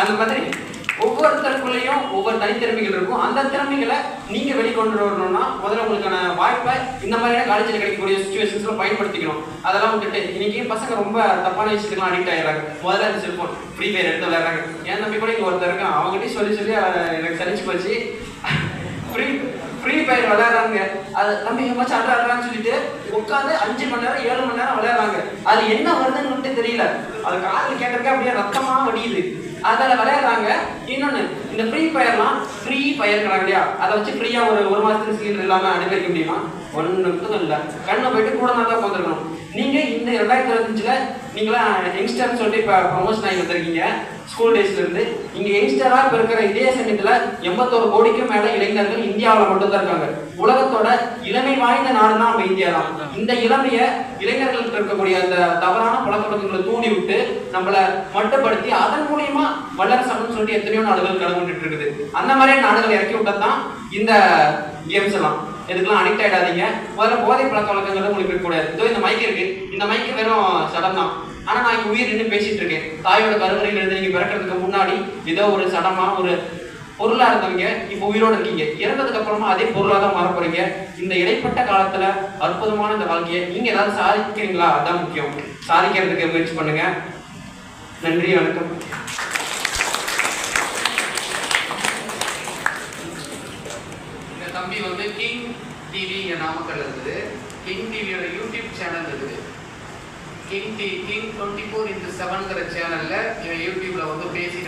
அந்த மாதிரி ஒவ்வொருத்தருக்குள்ளேயும் ஒவ்வொரு தனித்திறமைகள் இருக்கும். அந்த திறமைகளை நீங்க வெளிக்கொண்டு வரணும்னா முதல்ல உங்களுக்கான வாய்ப்பை இந்த மாதிரியான காலேஜில் கிடைக்கக்கூடிய சுச்சுவேஷன்ஸ்ல பயன்படுத்திக்கணும். அதெல்லாம் விட்டுட்டு இன்னைக்கு பசங்க ரொம்ப தப்பான விஷயத்துக்குலாம் அடிக்ட் ஆயிடுறாங்க. முதல்ல அந்த செல்போன் ஃப்ரீ ஃபயர் எடுத்து விளையாடுறாங்க. என் தம்பி கூட இங்கே ஒருத்தர் இருக்கான், அவங்ககிட்டயும் சொல்லி எனக்கு சலிச்சு போச்சு. ஃப்ரீ ஃபயர் விளையாடுறாங்க. அது தம்பி எங்காச்சும் ஆடுறான்னு சொல்லிட்டு உட்காந்து 5 மணி நேரம் 7 மணி நேரம் விளையாடுறாங்க. அது என்ன வருதுன்னு தெரியல. அது காலில் கேட்டிருக்க அப்படியே ரத்தமா வடியுது. அதில் விளையாடுறாங்க. இன்னொன்று, இந்த ஃப்ரீ ஃபயர்லாம் ஃப்ரீ ஃபயர் கணக்கு இல்லையா, அதை வச்சு ஃப்ரீயாக ஒரு மாதத்துக்கு சிலிண்டர் இல்லாமல் அனுபவிக்க முடியுமா? ஒன்றுக்கும் இல்லை. கண்ணை போயிட்டு கூட தான் உட்காந்துருக்கணும். நீங்கள் இந்த 2025 நீங்களாம் யங்ஸ்டர்னு சொல்லிட்டு இப்போ ப்ரொமோஷன் ஆகி வந்திருக்கீங்க ஸ்கூல் டேஸ்லேருந்து. இங்கே யங்ஸ்டராக இப்போ இருக்கிற இதே சமயத்தில் 81 கோடிக்கும் மேலே இளைஞர்கள் இந்தியாவில் மட்டும்தான் இருக்காங்க. உலகத்தோட இளமை வாய்ந்த நாடு தான் நம்ம இந்தியா தான். இந்த இளமையை இளைஞர்களுக்கு இருக்கக்கூடிய அந்த தவறான பழக்கவழக்கங்களை தூண்டி விட்டு நம்மளை மட்டுப்படுத்தி அதன் மூலியமா வல்லரசு சொல்லிட்டு எத்தனையோ நாடுகள் கடவுட்டு இருக்குது. அந்த மாதிரியே நாடுகள் இறக்கி விட்டது தான் இந்த கேம்ஸ் எல்லாம். இதுக்கெல்லாம் அடிக்ட் ஆகிடாதீங்க. முதல்ல போதை பழக்க வழக்கங்களை உங்களுக்கு இருக்கக்கூடாது. இதோ இந்த மைக் இருக்கு, இந்த மைக்கு வெறும் சடம் தான். ஆனால் நான் இங்கே உயிர் நின்று பேசிட்டு இருக்கேன். தாயோட கருவறையில் இருந்து நீங்கள் பிறக்கிறதுக்கு முன்னாடி ஏதோ ஒரு சடமா ஒரு பொருளாக இருந்தவங்க இப்போ உயிரோடு இருக்கீங்க. இறந்ததுக்கு அப்புறமா அதே பொருளாக தான் மாற போறீங்க. இந்த இடைப்பட்ட காலத்துல அற்புதமான இந்த வாழ்க்கையை நீங்க ஏதாவது சாதிக்கிறீங்களா? அதான் முக்கியம். சாதிக்கிறதுக்கு முயற்சி பண்ணுங்க. நன்றி, வணக்கம். இந்த தம்பி கிங் டிவி நாமக்கல் இருக்குது. கிங் டிவியோட யூடியூப் சேனல் இருக்குது. கிங் 24x7 சேனல்ல யூடியூப்ல பேசி